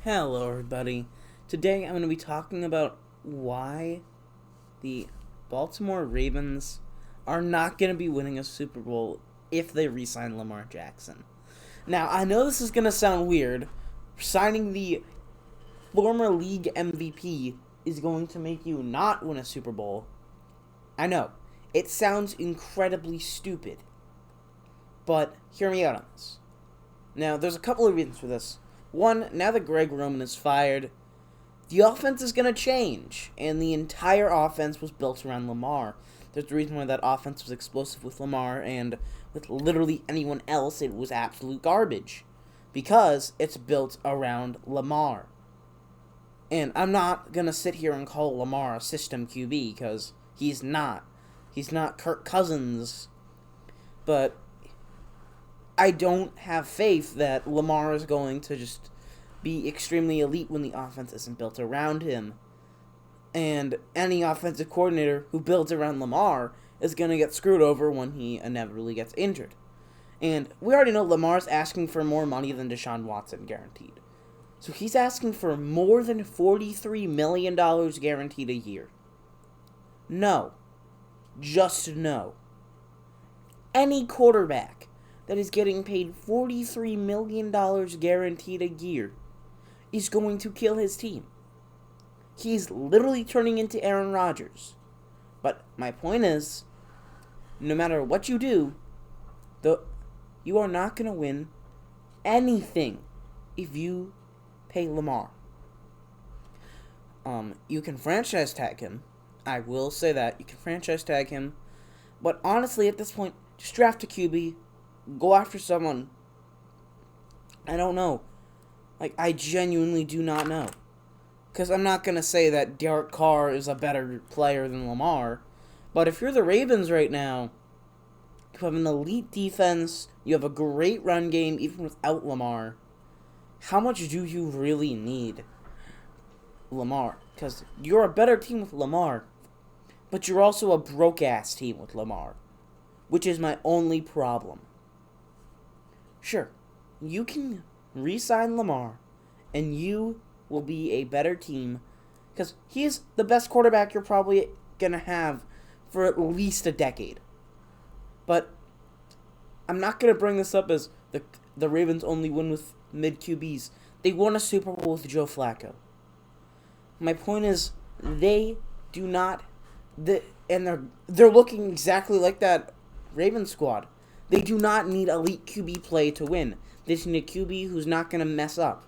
Hello, everybody. Today I'm going to be talking about why the Baltimore Ravens are not going to be winning a Super Bowl if they re-sign Lamar Jackson. Now, I know this is going to sound weird. Signing the former league MVP is going to make you not win a Super Bowl. I know. It sounds incredibly stupid. But hear me out on this. Now, there's a couple of reasons for this. One, now that Greg Roman is fired, the offense is going to change, and the entire offense was built around Lamar. There's a reason why that offense was explosive with Lamar, and with literally anyone else, it was absolute garbage. Because it's built around Lamar. And I'm not going to sit here and call Lamar a system QB, because he's not. He's not Kirk Cousins. But I don't have faith that Lamar is going to just be extremely elite when the offense isn't built around him. And any offensive coordinator who builds around Lamar is going to get screwed over when he inevitably gets injured. And we already know Lamar's asking for more money than Deshaun Watson guaranteed. So he's asking for more than $43 million guaranteed a year. No. Just no. Any quarterback that is getting paid $43 million guaranteed a year is going to kill his team. He's literally turning into Aaron Rodgers. But my point is, no matter what you do, you are not going to win anything if you pay Lamar. You can franchise tag him. I will say that. You can franchise tag him. But honestly, at this point, just draft a QB. Go after someone. I don't know. I genuinely do not know. Because I'm not going to say that Derek Carr is a better player than Lamar. But if you're the Ravens right now, you have an elite defense. You have a great run game, even without Lamar. How much do you really need Lamar? Because you're a better team with Lamar. But you're also a broke-ass team with Lamar. Which is my only problem. Sure, you can re-sign Lamar, and you will be a better team, because he is the best quarterback you're probably going to have for at least a decade. But I'm not going to bring this up as the Ravens only win with mid-QBs. They won a Super Bowl with Joe Flacco. My point is, they do not, and they're looking exactly like that Ravens squad. They do not need elite QB play to win. They just need a QB who's not going to mess up.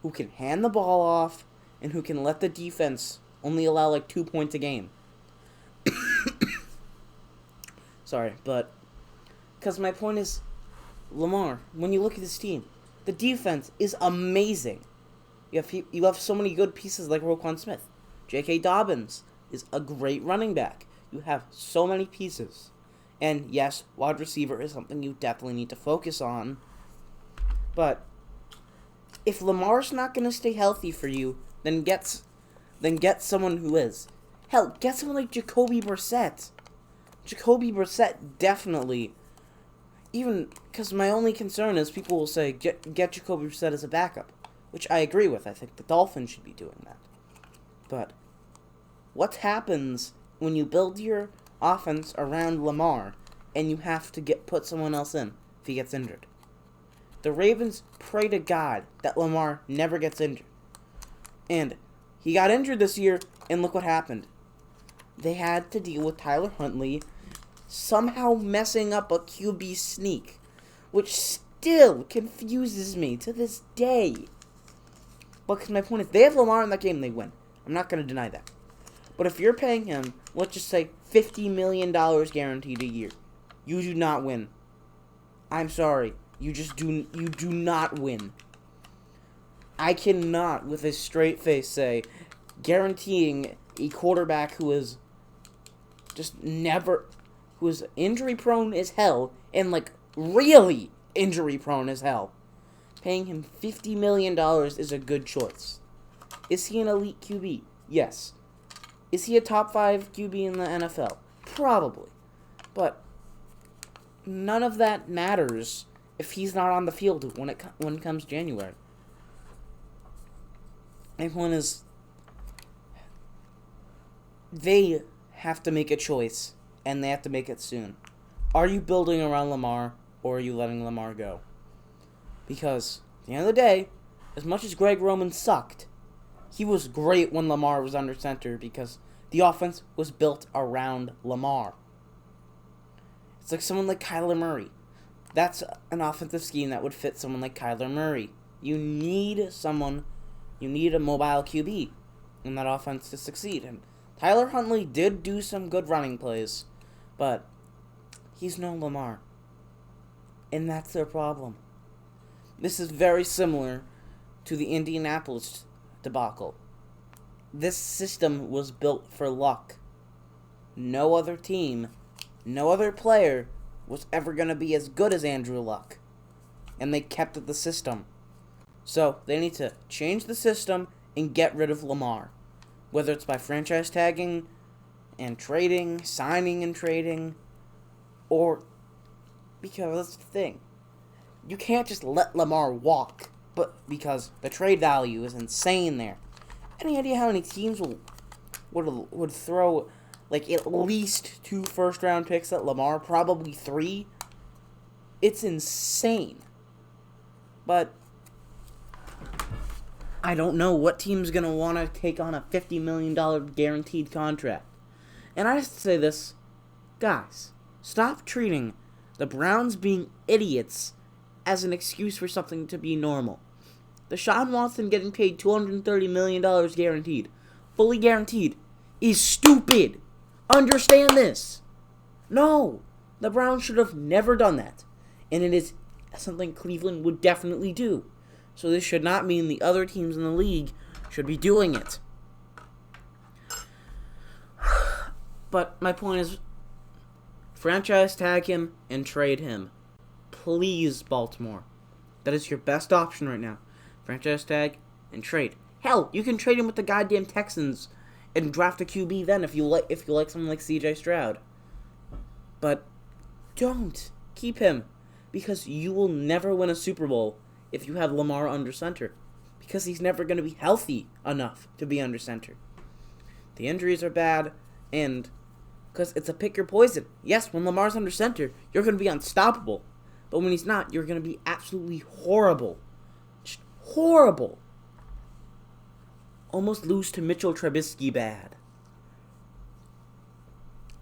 Who can hand the ball off, and who can let the defense only allow 2 points a game. Sorry, but because my point is, Lamar, when you look at this team, the defense is amazing. You have so many good pieces like Roquan Smith. J.K. Dobbins is a great running back. You have so many pieces. And yes, wide receiver is something you definitely need to focus on. But if Lamar's not going to stay healthy for you, then get someone who is. Hell, get someone like Jacoby Brissett. Jacoby Brissett definitely. Even because my only concern is people will say get Jacoby Brissett as a backup, which I agree with. I think the Dolphins should be doing that. But what happens when you build your offense around Lamar and you have to put someone else in if he gets injured? The Ravens pray to God that Lamar never gets injured. And he got injured this year, and look what happened. They had to deal with Tyler Huntley somehow messing up a QB sneak, which still confuses me to this day. Because my point is, they have Lamar in that game, they win. I'm not going to deny that. But if you're paying him, let's just say $50 million guaranteed a year, you do not win. I'm sorry. You do not win. I cannot, with a straight face, say guaranteeing a quarterback who is injury prone as hell, and really injury prone as hell, paying him $50 million is a good choice. Is he an elite QB? Yes. Is he a top 5 QB in the NFL? Probably. But none of that matters if he's not on the field when it comes January. My point is, they have to make a choice, and they have to make it soon. Are you building around Lamar, or are you letting Lamar go? Because, at the end of the day, as much as Greg Roman sucked, he was great when Lamar was under center because the offense was built around Lamar. It's like someone like Kyler Murray. That's an offensive scheme that would fit someone like Kyler Murray. You need a mobile QB in that offense to succeed. And Tyler Huntley did do some good running plays, but he's no Lamar. And that's their problem. This is very similar to the Indianapolis debacle. This system was built for luck. No other team, no other player was ever going to be as good as Andrew Luck. And they kept the system. So, they need to change the system and get rid of Lamar. Whether it's by franchise tagging and trading, signing and trading, or because that's the thing. You can't just let Lamar walk, but because the trade value is insane there. Any idea how many teams would throw like at least 2 first-round picks at Lamar? Probably 3. It's insane. But I don't know what team's going to want to take on a $50 million guaranteed contract. And I just say this, guys, stop treating the Browns being idiots as an excuse for something to be normal. Deshaun Watson getting paid $230 million guaranteed, fully guaranteed, is stupid. Understand this. No, the Browns should have never done that. And it is something Cleveland would definitely do. So this should not mean the other teams in the league should be doing it. But my point is, franchise tag him and trade him. Please, Baltimore. That is your best option right now. Franchise tag and trade. Hell, you can trade him with the goddamn Texans and draft a QB then if you like someone like CJ Stroud. But don't keep him, because you will never win a Super Bowl if you have Lamar under center, because he's never going to be healthy enough to be under center. The injuries are bad, and because it's a pick your poison. Yes, when Lamar's under center, you're going to be unstoppable. But when he's not, you're going to be absolutely horrible. Just horrible. Almost lose to Mitchell Trubisky bad.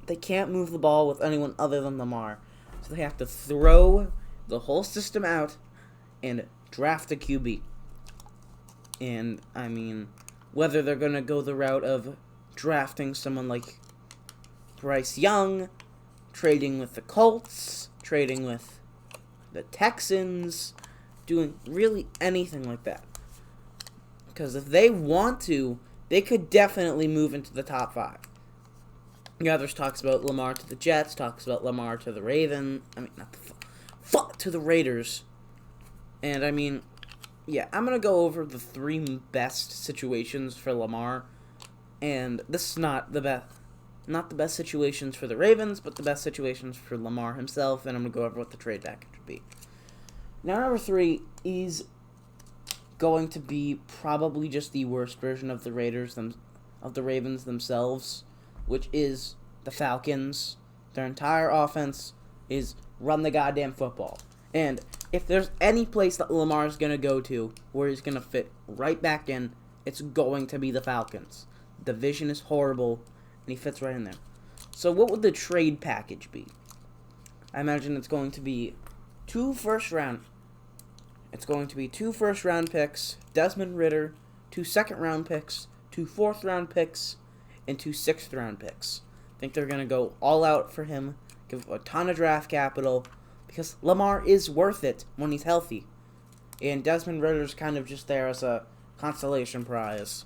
They can't move the ball with anyone other than Lamar. So they have to throw the whole system out and draft a QB. And, I mean, whether they're going to go the route of drafting someone like Bryce Young, trading with the Colts, trading with the Texans, doing really anything like that. Because if they want to, they could definitely move into the top 5. Yeah, there's talks about Lamar to the Jets, talks about Lamar to the Ravens. I mean, not to the Raiders. And I mean, yeah, I'm going to go over the 3 best situations for Lamar. And this is not the best situations for the Ravens, but the best situations for Lamar himself. And I'm going to go over what the trade package would be. Now, number 3 is going to be probably just the worst version of the Ravens themselves, which is the Falcons. Their entire offense is run the goddamn football. And if there's any place that Lamar's going to go to where he's going to fit right back in, it's going to be the Falcons. The division is horrible, and he fits right in there. So what would the trade package be? I imagine it's going to be 2 first-round picks, Desmond Ridder, 2 second-round picks, 2 fourth-round picks, and 2 sixth-round picks. I think they're going to go all out for him, give a ton of draft capital, because Lamar is worth it when he's healthy. And Desmond Ridder's kind of just there as a consolation prize.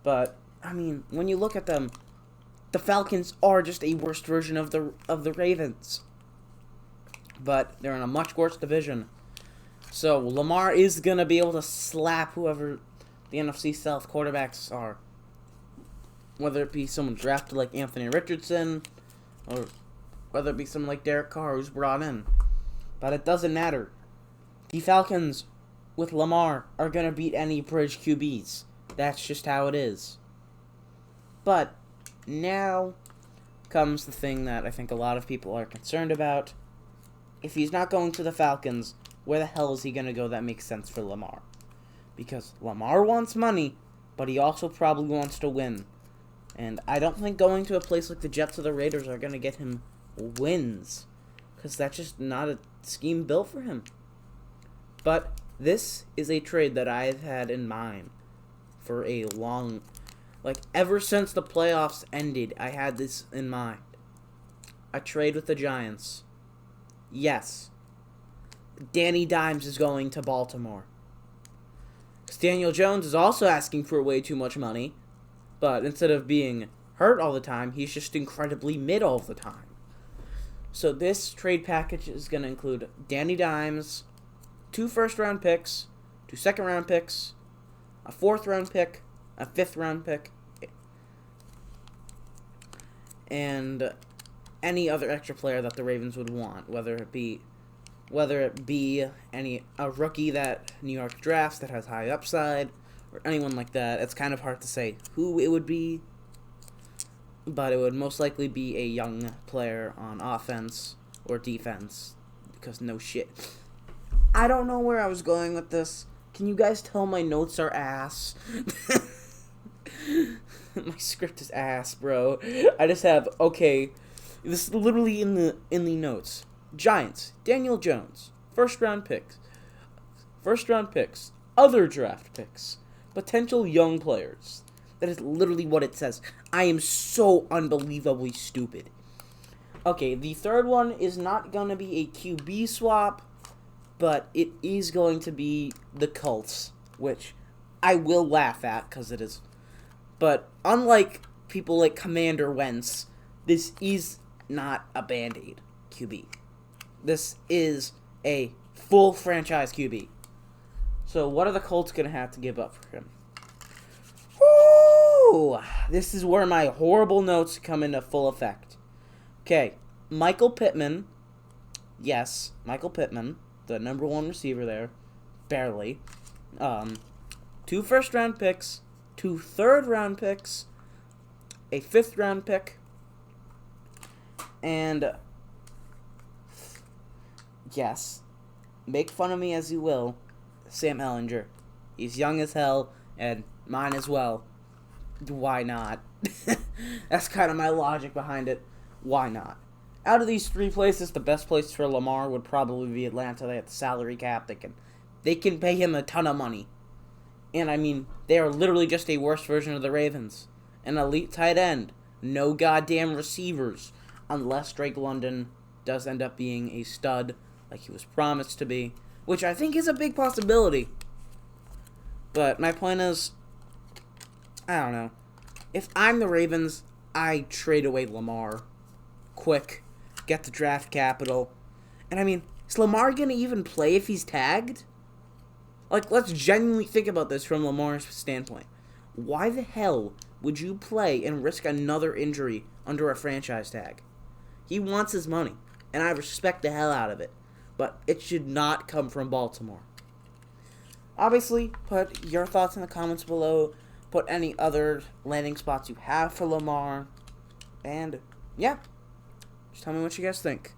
But, I mean, when you look at them, the Falcons are just a worse version of the Ravens. But they're in a much worse division. So Lamar is going to be able to slap whoever the NFC South quarterbacks are. Whether it be someone drafted like Anthony Richardson, or whether it be someone like Derek Carr who's brought in. But it doesn't matter. The Falcons with Lamar are going to beat any bridge QBs. That's just how it is. But now comes the thing that I think a lot of people are concerned about. If he's not going to the Falcons, where the hell is he going to go that makes sense for Lamar? Because Lamar wants money, but he also probably wants to win. And I don't think going to a place like the Jets or the Raiders are going to get him wins. Because that's just not a scheme built for him. But this is a trade that I've had in mind for a long... ever since the playoffs ended, I had this in mind. A trade with the Giants. Yes. Danny Dimes is going to Baltimore. Daniel Jones is also asking for way too much money, but instead of being hurt all the time, he's just incredibly mid all the time. So this trade package is going to include Danny Dimes, 2 first-round picks, 2 second-round picks, a 4th-round pick, a 5th-round pick, and any other extra player that the Ravens would want, whether it be a rookie that New York drafts that has high upside, or anyone like that. It's kind of hard to say who it would be, but it would most likely be a young player on offense or defense, because no shit. I don't know where I was going with this. Can you guys tell my notes are ass? My script is ass, bro. I just have, okay, this is literally in the notes. Giants, Daniel Jones, first round picks, other draft picks, potential young players. That is literally what it says. I am so unbelievably stupid. Okay, the third one is not going to be a QB swap, but it is going to be the Colts, which I will laugh at because it is. But unlike people like Commander Wentz, this is not a Band-Aid QB. This is a full franchise QB. So what are the Colts going to have to give up for him? Woo! This is where my horrible notes come into full effect. Okay, Michael Pittman. Yes, Michael Pittman, the number 1 receiver there. Barely. 2 first-round picks, 2 third-round picks, a 5th-round pick, and... yes, make fun of me as you will, Sam Ehlinger. He's young as hell, and mine as well. Why not? That's kind of my logic behind it. Why not? Out of these 3 places, the best place for Lamar would probably be Atlanta. They have the salary cap. They can pay him a ton of money. And, I mean, they are literally just a worse version of the Ravens. An elite tight end. No goddamn receivers. Unless Drake London does end up being a stud like he was promised to be, which I think is a big possibility. But my point is, I don't know. If I'm the Ravens, I trade away Lamar. Quick. Get the draft capital. And I mean, is Lamar going to even play if he's tagged? Let's genuinely think about this from Lamar's standpoint. Why the hell would you play and risk another injury under a franchise tag? He wants his money, and I respect the hell out of it. But it should not come from Baltimore. Obviously, put your thoughts in the comments below. Put any other landing spots you have for Lamar. And, yeah. Just tell me what you guys think.